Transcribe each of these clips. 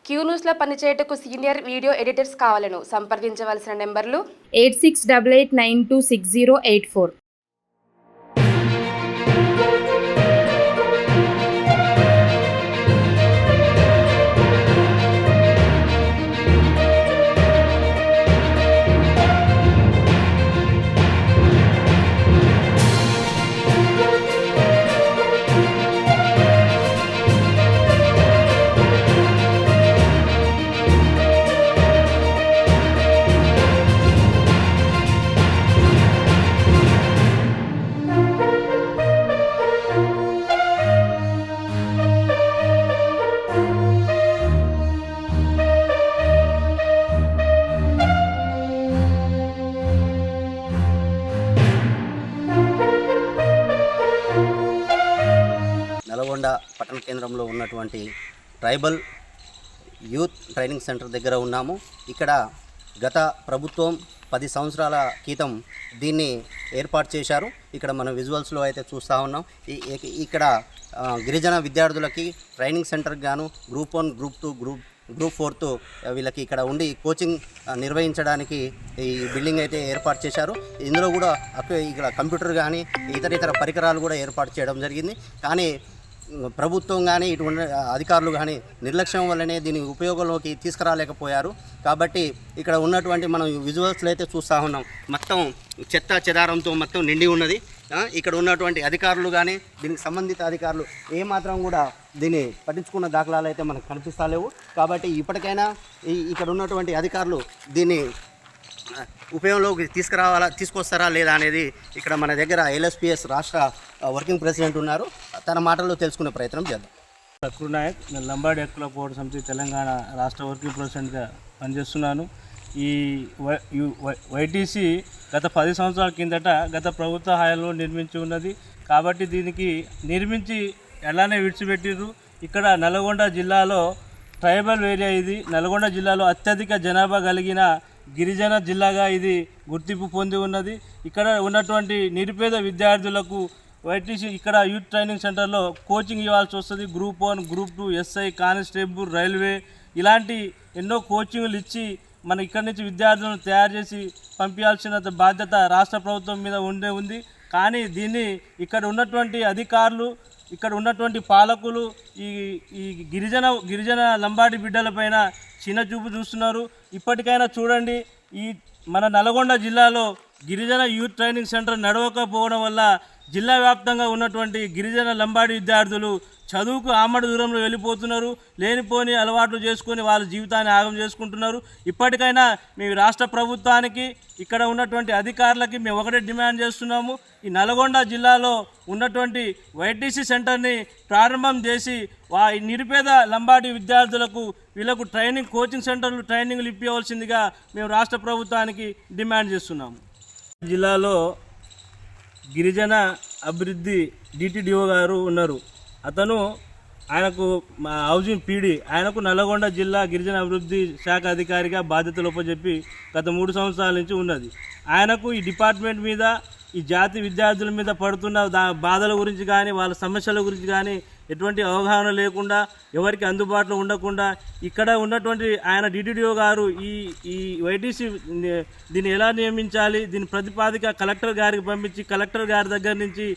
Queue న్యూస్లో పనిచేయటకు senior video editors కావాలను సంప్రదించవలసిన నెంబర్లు 8688926084. నల్గొండ పట్టణ కేంద్రంలో ఉన్నటువంటి ట్రైబల్ యూత్ ట్రైనింగ్ సెంటర్ దగ్గర ఉన్నాము. ఇక్కడ గత ప్రభుత్వం 10 సంవత్సరాల క్రితం దీన్ని ఏర్పాటు చేశారు. ఇక్కడ మనం విజువల్స్లో అయితే చూస్తూ ఉన్నాం. ఇక్కడ గిరిజన విద్యార్థులకి ట్రైనింగ్ సెంటర్కి గాను గ్రూప్ 1, గ్రూప్ 2, గ్రూప్ 4 వీళ్ళకి ఇక్కడ ఉండి కోచింగ్ నిర్వహించడానికి ఈ బిల్డింగ్ అయితే ఏర్పాటు చేశారు. ఇందులో కూడా ఇక్కడ కంప్యూటర్ కానీ ఇతర పరికరాలు కూడా ఏర్పాటు చేయడం జరిగింది. కానీ ప్రభుత్వం కానీ ఇటువంటి అధికారులు కానీ నిర్లక్ష్యం వల్లనే దీని ఉపయోగంలోకి తీసుకురాలేకపోయారు. కాబట్టి ఇక్కడ ఉన్నటువంటి మనం విజువల్స్లో అయితే చూస్తూ ఉన్నాం, మొత్తం చెత్త చెదారంతో మొత్తం నిండి ఉన్నది. ఇక్కడ ఉన్నటువంటి అధికారులు కానీ దీనికి సంబంధిత అధికారులు ఏమాత్రం కూడా దీన్ని పట్టించుకున్న దాఖలాలు అయితే మనకు కనిపిస్తలేవు. కాబట్టి ఇప్పటికైనా ఇక్కడ ఉన్నటువంటి అధికారులు దీన్ని ఉపయోగంలోకి తీసుకొస్తారా లేదా అనేది ఇక్కడ మన దగ్గర LSPS రాష్ట్ర వర్కింగ్ ప్రెసిడెంట్ ఉన్నారు, తన మాటల్లో తెలుసుకునే ప్రయత్నం చేద్దాం. సక్రు నాయక్, నేను లంబాడి హక్కుల పోరాట సమితి తెలంగాణ రాష్ట్ర వర్కింగ్ ప్రెసిడెంట్గా పనిచేస్తున్నాను. ఈ YTC గత 10 సంవత్సరాల కిందట గత ప్రభుత్వ హయాంలో నిర్మించి ఉన్నది. కాబట్టి దీనికి నిర్మించి ఎలానే విడిచిపెట్టిర్రు. ఇక్కడ నల్గొండ జిల్లాలో ట్రైబల్ ఏరియా, ఇది నల్గొండ జిల్లాలో అత్యధిక జనాభా కలిగిన గిరిజన జిల్లాగా ఇది గుర్తింపు పొంది ఉన్నది. ఇక్కడ ఉన్నటువంటి నిరుపేద విద్యార్థులకు YTC ఇక్కడ యూత్ ట్రైనింగ్ సెంటర్లో కోచింగ్ ఇవ్వాల్సి వస్తుంది. Group 1, group 2, SI, constable, railway ఇలాంటి ఎన్నో కోచింగ్లు ఇచ్చి మన ఇక్కడి నుంచి విద్యార్థులను తయారు చేసి పంపించాల్సిన బాధ్యత రాష్ట్ర ప్రభుత్వం మీద ఉంది. కానీ దీన్ని ఇక్కడ ఉన్నటువంటి అధికారులు, ఇక్కడ ఉన్నటువంటి పాలకులు ఈ గిరిజన లంబాడి బిడ్డలపైన చిన్న చూపు చూస్తున్నారు. ఇప్పటికైనా చూడండి, ఈ మన నల్గొండ జిల్లాలో గిరిజన యూత్ ట్రైనింగ్ సెంటర్ నడవకపోవడం వల్ల జిల్లా వ్యాప్తంగా ఉన్నటువంటి గిరిజన లంబాడి విద్యార్థులు చదువుకు ఆమడ దూరంలో వెళ్ళిపోతున్నారు. లేనిపోని అలవాట్లు చేసుకొని వాళ్ళ జీవితాన్ని ఆగం చేసుకుంటున్నారు. ఇప్పటికైనా మీ రాష్ట్ర ప్రభుత్వానికి, ఇక్కడ ఉన్నటువంటి అధికారులకి మేము ఒకటే డిమాండ్ చేస్తున్నాము. ఈ నల్గొండ జిల్లాలో ఉన్నటువంటి YTC సెంటర్ని ప్రారంభం చేసి ఈ నిరుపేద లంబాడి విద్యార్థులకు వీళ్ళకు కోచింగ్ సెంటర్లు ట్రైనింగ్లు ఇప్పించవలసిందిగా మేము రాష్ట్ర ప్రభుత్వానికి డిమాండ్ చేస్తున్నాము. జిల్లాలో గిరిజన అభివృద్ధి DTDO గారు ఉన్నారు. ఆయనకు హౌసింగ్ PD, ఆయనకు నల్గొండ జిల్లా గిరిజన అభివృద్ధి శాఖ అధికారిగా బాధ్యతలు ఒప్పచెప్పి గత 3 సంవత్సరాల నుంచి ఉన్నది. ఆయనకు ఈ డిపార్ట్మెంట్ మీద, ఈ జాతి విద్యార్థుల మీద పడుతున్న బాధల గురించి కానీ వాళ్ళ సమస్యల గురించి కానీ ఎటువంటి అవగాహన లేకుండా, ఎవరికి అందుబాటులో ఉండకుండా ఇక్కడ ఉన్నటువంటి ఆయన DTDO గారు ఈ YTC దీన్ని ఎలా నియమించాలి, దీని ప్రతిపాదిక కలెక్టర్ గారికి పంపించి, కలెక్టర్ గారి దగ్గర నుంచి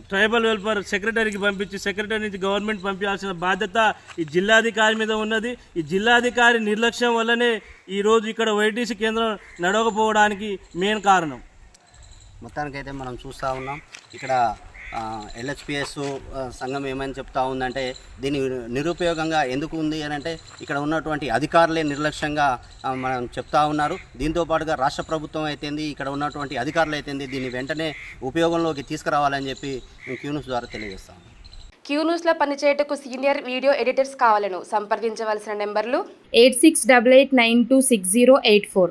ట్రైబల్ వెల్ఫేర్ సెక్రటరీకి పంపించి, సెక్రటరీ నుంచి గవర్నమెంట్ పంపించాల్సిన బాధ్యత ఈ జిల్లాధికారి మీద ఉన్నది. ఈ జిల్లాధికారి నిర్లక్ష్యం వల్లనే ఈరోజు ఇక్కడ YTC కేంద్రం నడవకపోవడానికి మెయిన్ కారణం. మొత్తానికైతే మనం చూస్తూ ఉన్నాం, ఇక్కడ LHPS సంఘం ఏమని చెప్తా ఉందంటే దీని నిరుపయోగంగా ఎందుకు ఉంది అని అంటే ఇక్కడ ఉన్నటువంటి అధికారులే నిర్లక్ష్యంగా మనం చెప్తా ఉన్నారు. దీంతో పాటుగా రాష్ట్ర ప్రభుత్వం అయితేంది, ఇక్కడ ఉన్నటువంటి అధికారులు అయితేంది దీన్ని వెంటనే ఉపయోగంలోకి తీసుకురావాలని చెప్పి క్యూ న్యూస్ ద్వారా తెలియజేస్తాము. క్యూ న్యూస్లో పనిచేయటకు సీనియర్ వీడియో ఎడిటర్స్ కావాలను సంప్రదించవలసిన నెంబర్లు 8688926084.